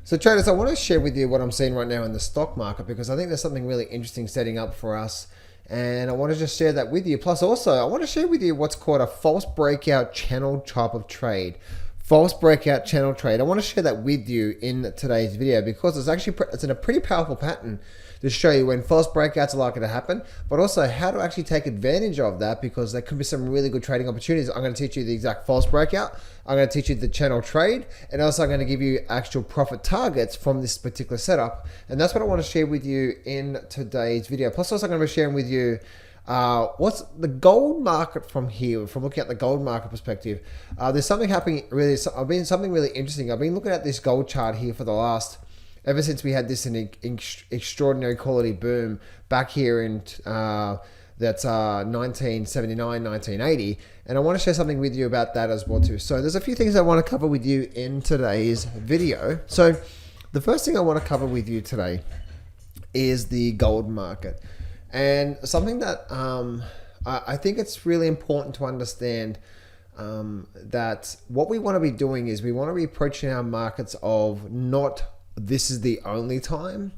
So traders, I want to share with you what I'm seeing right now in the stock market because I think there's something really interesting setting up for us, and I want to just share that with you. Plus also, I want to share with you what's called a false breakout channel type of trade. False breakout channel trade. I want to share that with you in today's video because it's in a pretty powerful pattern to show you when false breakouts are likely to happen, but also how to actually take advantage of that because there could be some really good trading opportunities. I'm going to teach you the exact false breakout. I'm going to teach you the channel trade, and also I'm going to give you actual profit targets from this particular setup. And that's what I want to share with you in today's video. Plus also I'm going to be sharing with you what's the gold market from here, from looking at the gold market perspective. There's something happening something really interesting. I've been looking at this gold chart here for the last, ever since we had this extraordinary quality boom back here in 1979, 1980. And I want to share something with you about that as well too. So there's a few things I want to cover with you in today's video. So the first thing I want to cover with you today is the gold market. And something that I think it's really important to understand that what we want to be doing is we want to be approaching our markets of not this is the only time,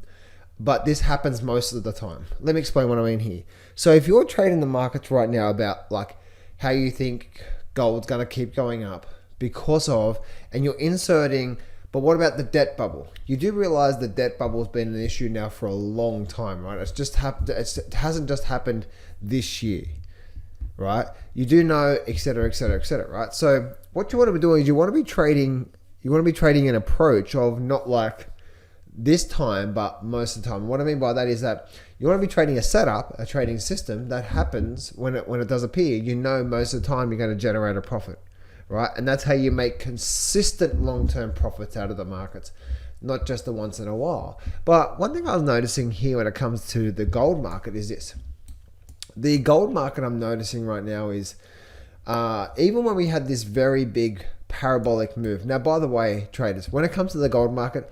but this happens most of the time. Let me explain what I mean here. So if you're trading the markets right now about like how you think gold's going to keep going up because of, and you're inserting, but what about the debt bubble? You do realize the debt bubble has been an issue now for a long time, right? It's just happened. It hasn't just happened this year, right? You do know, et cetera, et cetera, et cetera, right? So what you want to be doing is you want to be trading an approach of not like this time, but most of the time. What I mean by that is that you want to be trading a setup, a trading system that happens when it does appear. You know most of the time you're going to generate a profit, right? And that's how you make consistent long-term profits out of the markets, not just the once in a while. But one thing I was noticing here when it comes to the gold market is this. The gold market I'm noticing right now is even when we had this very big parabolic move. Now, by the way, traders, when it comes to the gold market,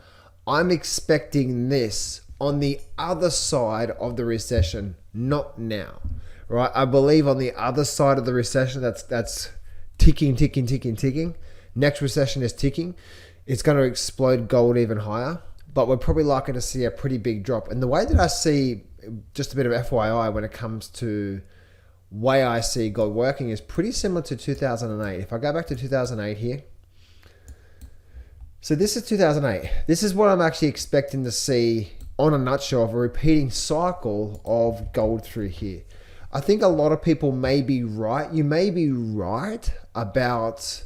I'm expecting this on the other side of the recession, not now, right? I believe on the other side of the recession, that's ticking. Next recession is ticking. It's going to explode gold even higher, but we're probably likely to see a pretty big drop. And the way that I see, just a bit of FYI when it comes to way I see gold working is pretty similar to 2008. If I go back to 2008 here, so this is 2008. This is what I'm actually expecting to see on a nutshell of a repeating cycle of gold through here. I think a lot of people may be right. You may be right about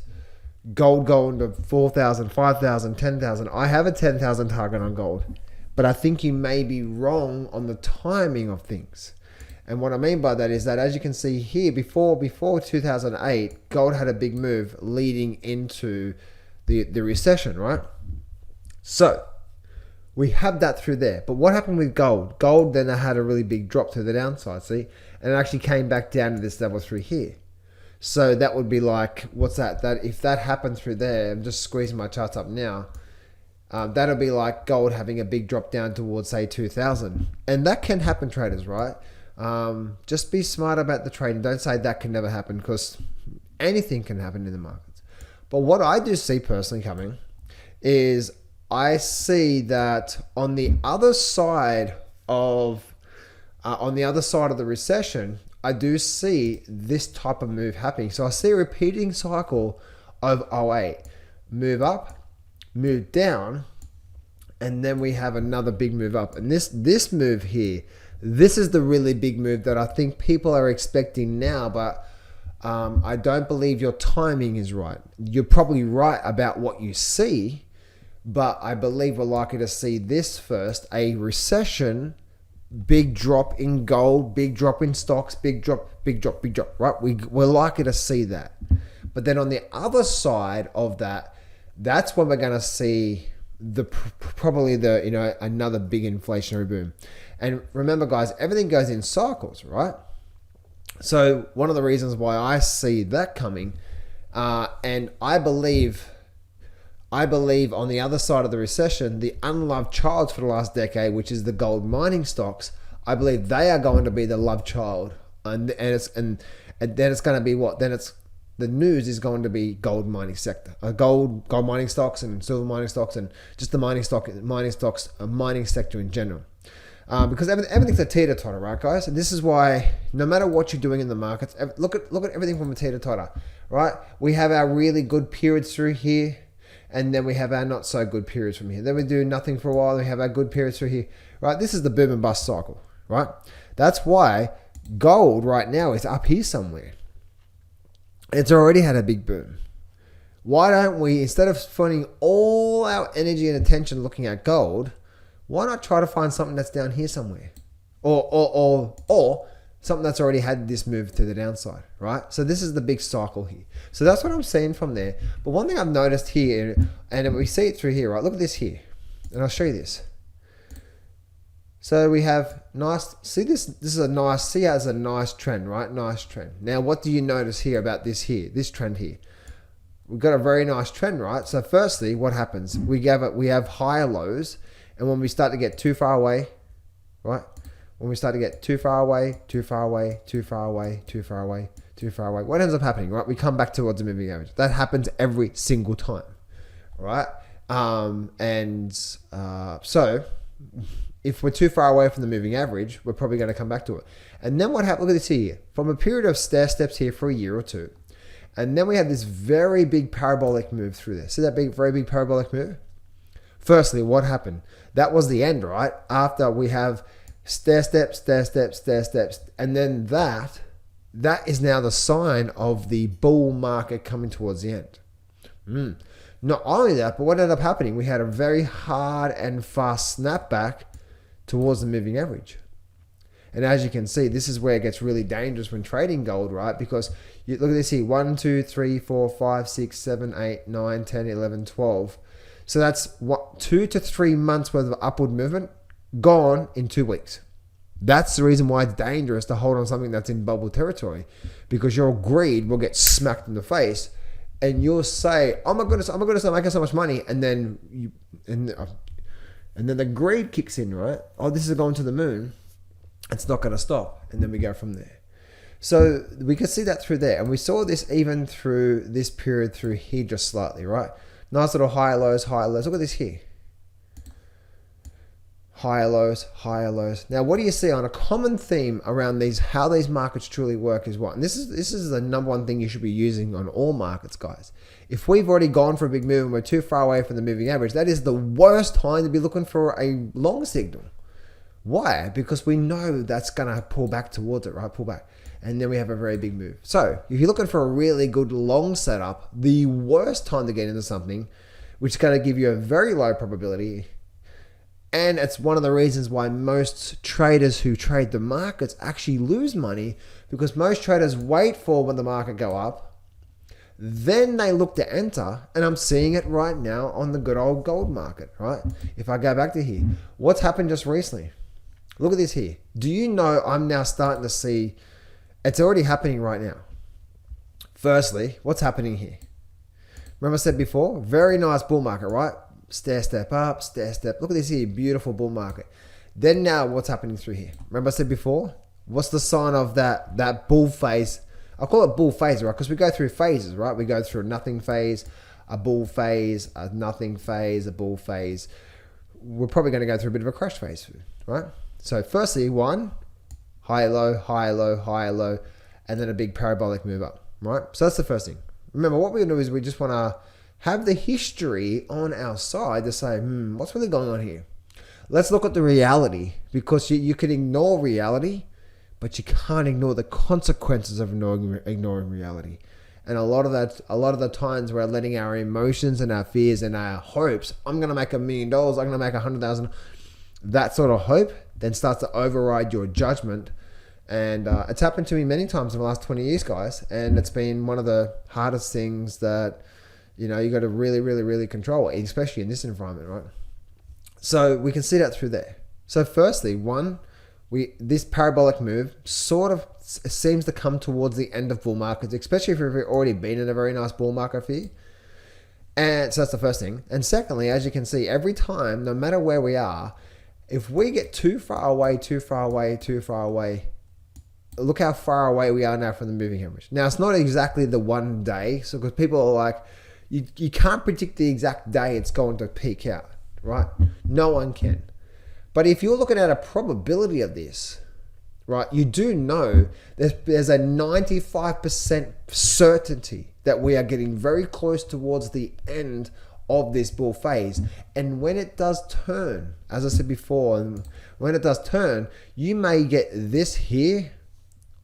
gold going to 4,000, 5,000, 10,000. I have a 10,000 target on gold, but I think you may be wrong on the timing of things. And what I mean by that is that, as you can see here, before 2008, gold had a big move leading into the recession, right? So we have that through there. But what happened with gold? Gold then had a really big drop to the downside, see? And it actually came back down to this level through here. So that would be like, what's that? That if that happened through there, I'm just squeezing my charts up now, that'll be like gold having a big drop down towards, say, 2,000. And that can happen, traders, right? Just be smart about the trading. Don't say that can never happen, because anything can happen in the markets. But what I do see personally coming is I see that on the other side of the recession, I do see this type of move happening. So I see a repeating cycle of 08. Move up, move down, and then we have another big move up. And this move here, this is the really big move that I think people are expecting now, but I don't believe your timing is right. You're probably right about what you see, but I believe we're likely to see this first, a recession, big drop in gold, big drop in stocks, big drop, right? We're likely to see that. But then on the other side of that, that's when we're going to see probably another big inflationary boom. And remember, guys, everything goes in cycles, right? So one of the reasons why I see that coming, and I believe on the other side of the recession, the unloved child for the last decade, which is the gold mining stocks, I believe they are going to be the loved child, and then it's going to be what? Then the news is going to be gold mining sector, gold mining stocks and silver mining stocks and just the mining sector in general. Because everything's a teeter-totter, right, guys? And this is why no matter what you're doing in the markets, look at everything from a teeter-totter, right? We have our really good periods through here, and then we have our not so good periods from here. Then we do nothing for a while, and we have our good periods through here, right? This is the boom and bust cycle, right? That's why gold right now is up here somewhere. It's already had a big boom. Why don't we, instead of spending all our energy and attention looking at gold, why not try to find something that's down here somewhere? Or something that's already had this move to the downside, right? So this is the big cycle here. So that's what I'm seeing from there. But one thing I've noticed here, and we see it through here, right? Look at this here. And I'll show you this. So we have nice, see this is a nice, see how it's a nice trend, right? Nice trend. Now, what do you notice here about this trend here? We've got a very nice trend, right? So firstly, what happens? We have higher lows. And when we start to get too far away, right? When we start to get too far away, too far away, too far away, too far away, too far away, what ends up happening, right? We come back towards the moving average. That happens every single time, right? So if we're too far away from the moving average, we're probably going to come back to it. And then what happens? Look at this here. From a period of stair steps here for a year or two, and then we had this very big parabolic move through there. See that very big parabolic move? Firstly, what happened? That was the end, right? After we have stair steps, and then that is now the sign of the bull market coming towards the end. Not only that, but what ended up happening? We had a very hard and fast snapback towards the moving average. And as you can see, this is where it gets really dangerous when trading gold, right? Because you look at this here, 1, 2, 3, 4, 5, 6, 7, 8, 9, 10, 11, 12. So that's 2 to 3 months worth of upward movement gone in 2 weeks. That's the reason why it's dangerous to hold on something that's in bubble territory, because your greed will get smacked in the face, and you'll say, "Oh my goodness, I'm making so much money," and then the greed kicks in, right? Oh, this is going to the moon. It's not going to stop, and then we go from there. So we can see that through there, and we saw this even through this period through here just slightly, right? Nice little higher lows, higher lows. Look at this here. Higher lows, higher lows. Now, what do you see on a common theme around these, how these markets truly work is what? And this is the number one thing you should be using on all markets, guys. If we've already gone for a big move and we're too far away from the moving average, that is the worst time to be looking for a long signal. Why? Because we know that's going to pull back towards it, right? Pull back. And then we have a very big move. So if you're looking for a really good long setup, the worst time to get into something, which is going to give you a very low probability, and it's one of the reasons why most traders who trade the markets actually lose money, because most traders wait for when the market go up, then they look to enter, and I'm seeing it right now on the good old gold market, right? If I go back to here, what's happened just recently? Look at this here. Do you know I'm now starting to see, it's already happening right now. Firstly, what's happening here? Remember I said before, very nice bull market, right? Stair step up, stair step. Look at this here, beautiful bull market. Then now what's happening through here? Remember I said before, what's the sign of that bull phase? I call it bull phase, right? Because we go through phases, right? We go through a nothing phase, a bull phase, a nothing phase, a bull phase. We're probably going to go through a bit of a crash phase, right? So firstly, one, high, low, high, low, high, low, and then a big parabolic move up, right? So that's the first thing. Remember, what we're going to do is we just want to have the history on our side to say, what's really going on here? Let's look at the reality, because you can ignore reality, but you can't ignore the consequences of ignoring reality. And a lot of the times we're letting our emotions and our fears and our hopes, I'm going to make $1 million, I'm going to make 100,000, that sort of hope then starts to override your judgment. And it's happened to me many times in the last 20 years, guys. And it's been one of the hardest things that, you got to really, really, really control, especially in this environment, right? So we can see that through there. So firstly, this parabolic move sort of seems to come towards the end of bull markets, especially if you've already been in a very nice bull market for you. And so that's the first thing. And secondly, as you can see, every time, no matter where we are, if we get too far away, look how far away we are now from the moving average. Now, it's not exactly the one day, so because people are like, you can't predict the exact day it's going to peak out, right? No one can. But if you're looking at a probability of this, right, you do know there's a 95% certainty that we are getting very close towards the end of this bull phase. And when it does turn, as I said before, and when it does turn, you may get this here,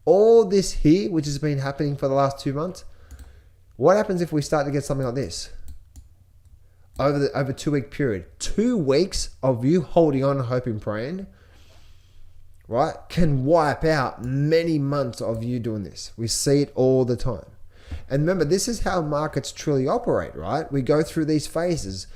all this here, which has been happening for the last 2 months. What happens if we start to get something like this over a 2 week period? 2 weeks of you holding on, hoping, praying, right, can wipe out many months of you doing this. We see it all the time. And remember, this is how markets truly operate, right? We go through these phases,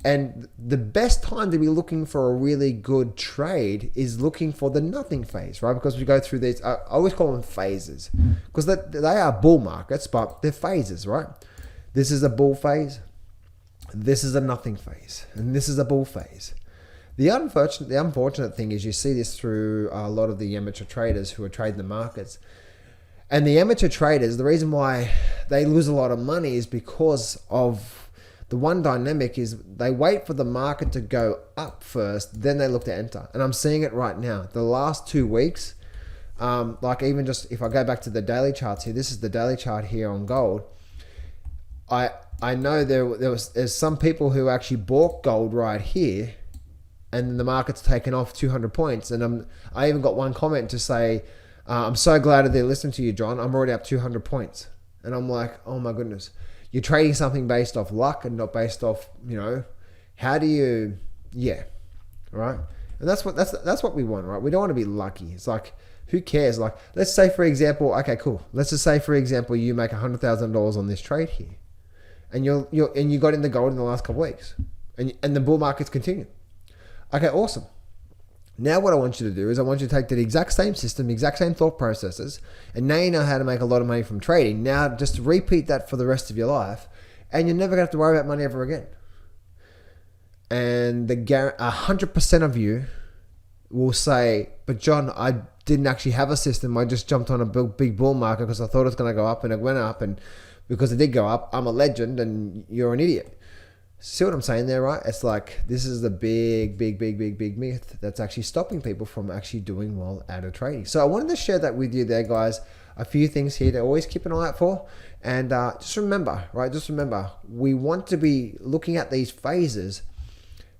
and the best time to be looking for a really good trade is looking for the nothing phase, right? Because we go through these, I always call them phases, because they are bull markets, but they're phases, right? This is a bull phase, this is a nothing phase, and this is a bull phase. The unfortunate thing is you see this through a lot of the amateur traders who are trading the markets. And the amateur traders, the reason why they lose a lot of money is because of the one dynamic is they wait for the market to go up first, then they look to enter. And I'm seeing it right now. The last 2 weeks, like even just if I go back to the daily charts here, this is the daily chart here on gold. I know there's some people who actually bought gold right here, and then the market's taken off 200 points. And I even got one comment to say, I'm so glad that they're listening to you, John. I'm already up 200 points. And I'm like, oh my goodness. You're trading something based off luck and not based off, how do you, right? And that's what we want, right? We don't want to be lucky. It's like, who cares? Like, let's say for example, okay, cool. Let's just say for example, you make $100,000 on this trade here, and you got into gold in the last couple of weeks, and the bull market's continued. Okay, awesome. Now what I want you to do is I want you to take the exact same system, exact same thought processes, and now you know how to make a lot of money from trading. Now just repeat that for the rest of your life, and you're never going to have to worry about money ever again. And 100% of you will say, but John, I didn't actually have a system. I just jumped on a big bull market because I thought it was going to go up, and it went up, and because it did go up, I'm a legend, and you're an idiot. See what I'm saying there, right? It's like, this is the big myth that's actually stopping people from actually doing well out of trading. So I wanted to share that with you there, guys. A few things here to always keep an eye out for. And just remember, right? Just remember, we want to be looking at these phases.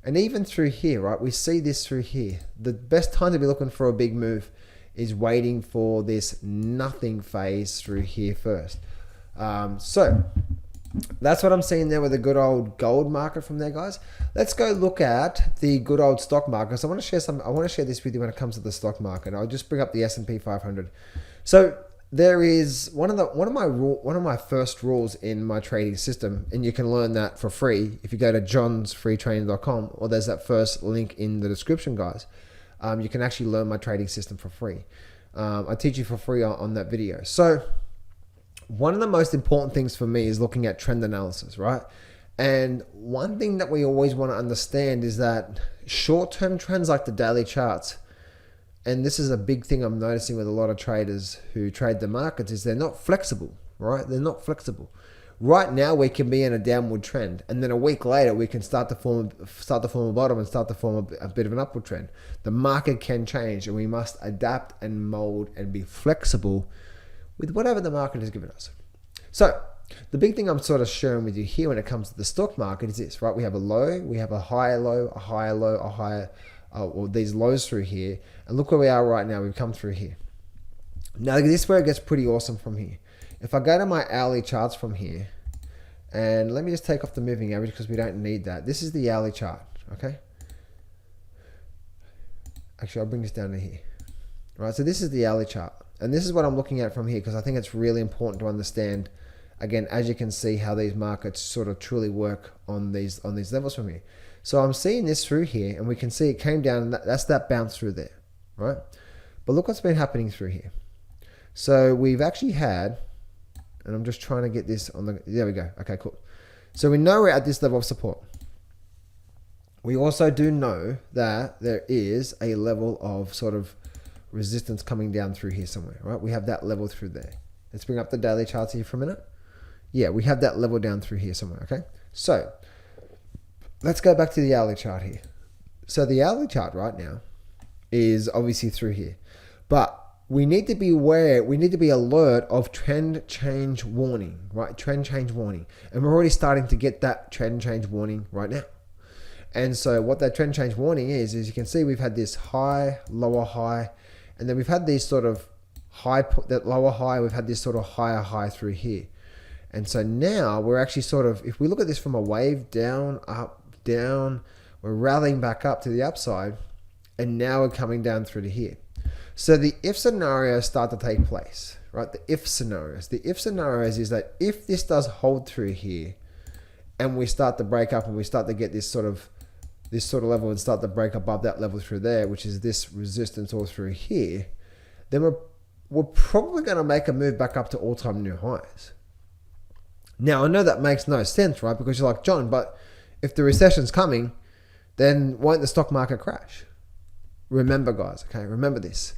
And even through here, right? We see this through here. The best time to be looking for a big move is waiting for this nothing phase through here first. So that's what I'm seeing there with the good old gold market from there, guys. Let's go look at the good old stock market. So I want to share this with you when it comes to the stock market. I'll just bring up the S&P 500. So there is one of my first rules in my trading system, and you can learn that for free if you go to johnsfreetraining.com, or there's that first link in the description, guys. You can actually learn my trading system for free. I teach you for free on that video. So one of the most important things for me is looking at trend analysis, right? And one thing that we always want to understand is that short-term trends like the daily charts, and this is a big thing I'm noticing with a lot of traders who trade the markets, is they're not flexible, right? They're not flexible. Right now we can be in a downward trend, and then a week later we can start to form a bottom and start to form a bit of an upward trend. The market can change, and we must adapt and mold and be flexible with whatever the market has given us. So the big thing I'm sort of sharing with you here when it comes to the stock market is this, right? We have a low, we have a higher low, a higher low, a higher, or these lows through here. And look where we are right now. We've come through here. Now this is where it gets pretty awesome from here. If I go to my hourly charts from here, and let me just take off the moving average because we don't need that. This is the hourly chart, okay? Actually, I'll bring this down to here. Right, so this is the hourly chart. And this is what I'm looking at from here because I think it's really important to understand, again, as you can see, how these markets sort of truly work on these levels from here. So I'm seeing this through here, and we can see it came down, and that's that bounce through there, right? But look what's been happening through here. So we've actually had, and I'm just trying to get this on the, there we go. Okay, cool. So we know we're at this level of support. We also do know that there is a level of sort of resistance coming down through here somewhere, right? We have that level through there. Let's bring up the daily charts here for a minute. Yeah, we have that level down through here somewhere, okay? So let's go back to the hourly chart here. So the hourly chart right now is obviously through here, but we need to be aware, we need to be alert of trend change warning, right? Trend change warning. And we're already starting to get that trend change warning right now. And so what that trend change warning is you can see we've had this high, lower high, and then we've had these sort of high, that lower high, we've had this sort of higher high through here. And so now we're actually sort of, if we look at this from a wave, down, up, down, we're rallying back up to the upside, and now we're coming down through to here. So the if scenarios start to take place, right? The if scenarios. The if scenarios is that if this does hold through here and we start to break up and we start to get this sort of level and start to break above that level through there, which is this resistance all through here, then we're probably going to make a move back up to all-time new highs. Now, I know that makes no sense, right? Because you're like, John, but if the recession's coming, then won't the stock market crash? Remember, guys, okay? Remember this.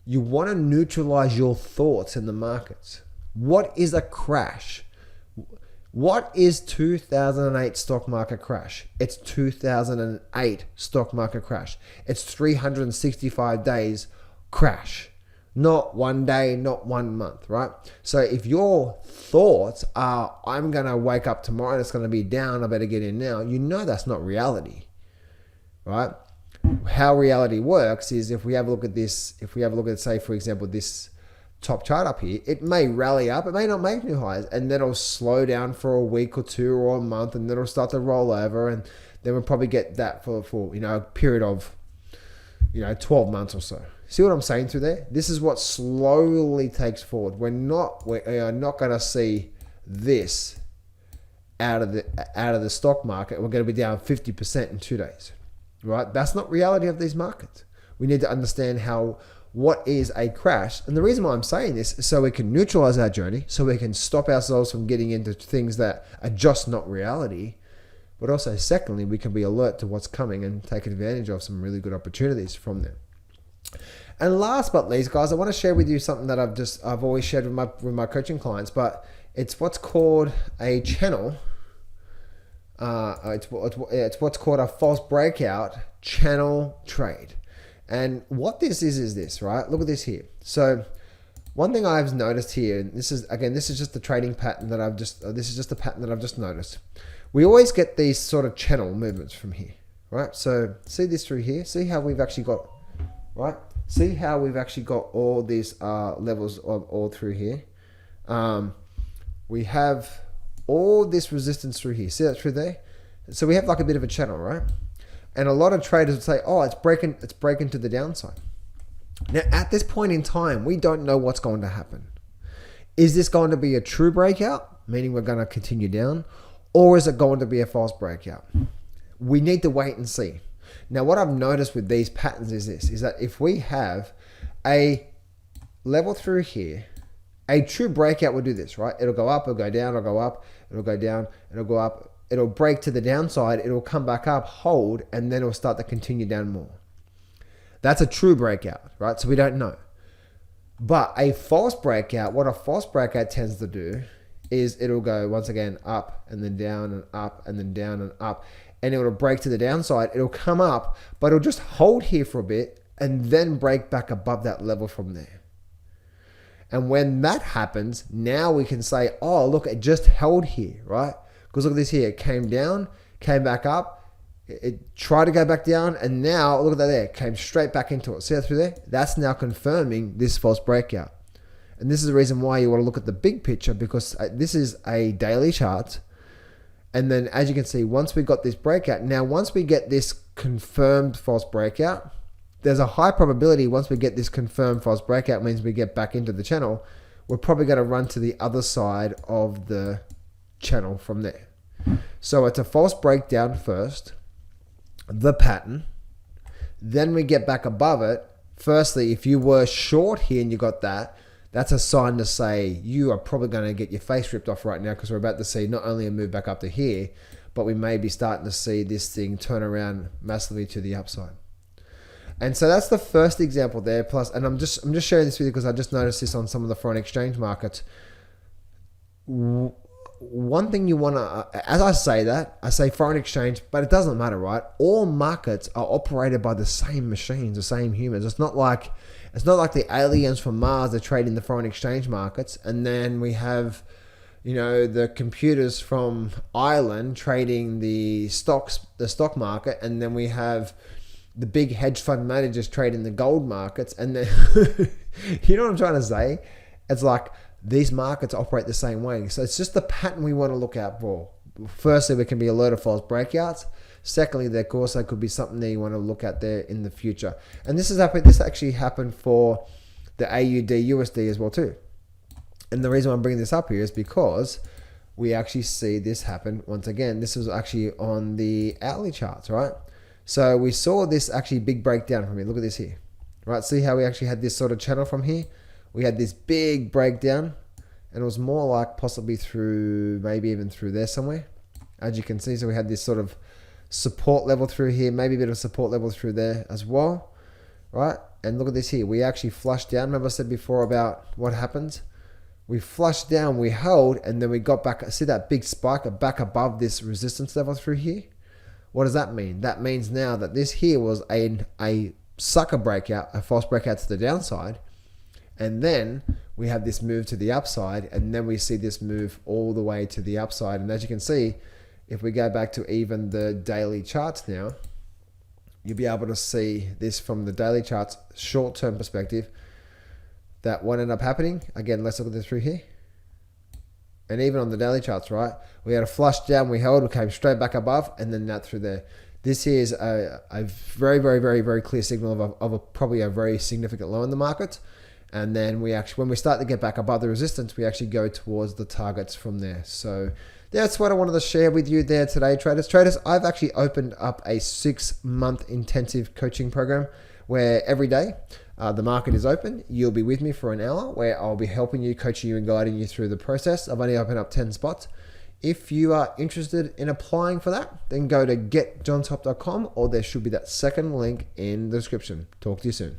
You want to neutralize your thoughts in the markets. What is a crash? What is 2008 stock market crash? It's 2008 stock market crash. It's 365 days crash. Not one day, not 1 month, right? So if your thoughts are, I'm going to wake up tomorrow and it's going to be down, I better get in now, you know that's not reality, right? How reality works is if we have a look at this, if we have a look at, say, for example, this top chart up here, it may rally up, it may not make new highs, and then it'll slow down for a week or two or a month, and then it'll start to roll over, and then we'll probably get that for a period of 12 months or so. See what I'm saying through there? This is what slowly takes forward. We are not going to see this out of the stock market. We're going to be down 50% in 2 days, right? That's not reality of these markets. We need to understand what is a crash. And the reason why I'm saying this is so we can neutralize our journey, so we can stop ourselves from getting into things that are just not reality. But also, secondly, we can be alert to what's coming and take advantage of some really good opportunities from them. And last but not least, guys, I want to share with you something that I've always shared with my coaching clients, but it's what's called a channel. It's what's called a false breakout channel trade. And what this is this, right? Look at this here. So one thing I've noticed here, and this is just the trading pattern that this is just the pattern that I've just noticed. We always get these sort of channel movements from here, right? So see this through here. See how we've actually got, right? See how we've actually got all these levels all through here. We have all this resistance through here. See that through there? So we have like a bit of a channel, right? And a lot of traders would say, oh, it's breaking to the downside. Now, at this point in time, we don't know what's going to happen. Is this going to be a true breakout, meaning we're going to continue down, or is it going to be a false breakout? We need to wait and see. Now, what I've noticed with these patterns is that if we have a level through here, a true breakout will do this, right? It'll go up, it'll go down, it'll go up, it'll go down, it'll go up, it'll break to the downside, it'll come back up, hold, and then it'll start to continue down more. That's a true breakout, right? So we don't know. But a false breakout, what a false breakout tends to do is it'll go once again up and then down and up and then down and up, and it'll break to the downside. It'll come up, but it'll just hold here for a bit and then break back above that level from there. And when that happens, now we can say, oh, look, it just held here, right? Because look at this here. It came down, came back up, it tried to go back down, and now, look at that there, it came straight back into it. See that through there? That's now confirming this false breakout. And this is the reason why you want to look at the big picture, because this is a daily chart. And then as you can see, once we got this breakout, now once we get this confirmed false breakout, there's a high probability once we get this confirmed false breakout, means we get back into the channel, we're probably going to run to the other side of the channel from there. So it's a false breakdown first, the pattern, then we get back above it. Firstly, if you were short here and you got that, that's a sign to say you are probably going to get your face ripped off right now, because we're about to see not only a move back up to here, but we may be starting to see this thing turn around massively to the upside. And so that's the first example there. Plus, and I'm just sharing this with you because I just noticed this on some of the foreign exchange markets. One thing you want to, as I say that, I say foreign exchange, but it doesn't matter, right? All markets are operated by the same machines, the same humans. It's not like the aliens from Mars that trade in the foreign exchange markets, and then we have, the computers from Ireland trading the stock market, and then we have the big hedge fund managers trading the gold markets, and then you know what I'm trying to say? It's like these markets operate the same way. So it's just the pattern we want to look out for. Firstly, we can be alerted of false breakouts. Secondly, there also could be something that you want to look at there in the future. And this actually happened for the AUD USD as well too. And the reason I'm bringing this up here is because we actually see this happen once again. This was actually on the hourly charts, right? So we saw this actually big breakdown from here. Look at this here, right? See how we actually had this sort of channel from here? We had this big breakdown, and it was more like possibly through, maybe even through there somewhere, as you can see. So we had this sort of support level through here, maybe a bit of support level through there as well, right? And look at this here. We actually flushed down. Remember I said before about what happens? We flushed down, we held, and then we got back. See that big spike back above this resistance level through here? What does that mean? That means now that this here was a sucker breakout, a false breakout to the downside. And then we have this move to the upside, and then we see this move all the way to the upside. And as you can see, if we go back to even the daily charts now, you'll be able to see this from the daily charts, short-term perspective, that what ended up happening. Again, let's look at this through here. And even on the daily charts, right, we had a flush down, we held, we came straight back above, and then that through there. This here is a very, very, very, very clear signal of probably a very significant low in the market. And then when we start to get back above the resistance, we actually go towards the targets from there. So that's what I wanted to share with you there today, traders. Traders, I've actually opened up a 6-month intensive coaching program where every day the market is open. You'll be with me for an hour where I'll be helping you, coaching you, and guiding you through the process. I've only opened up 10 spots. If you are interested in applying for that, then go to getjohntop.com, or there should be that second link in the description. Talk to you soon.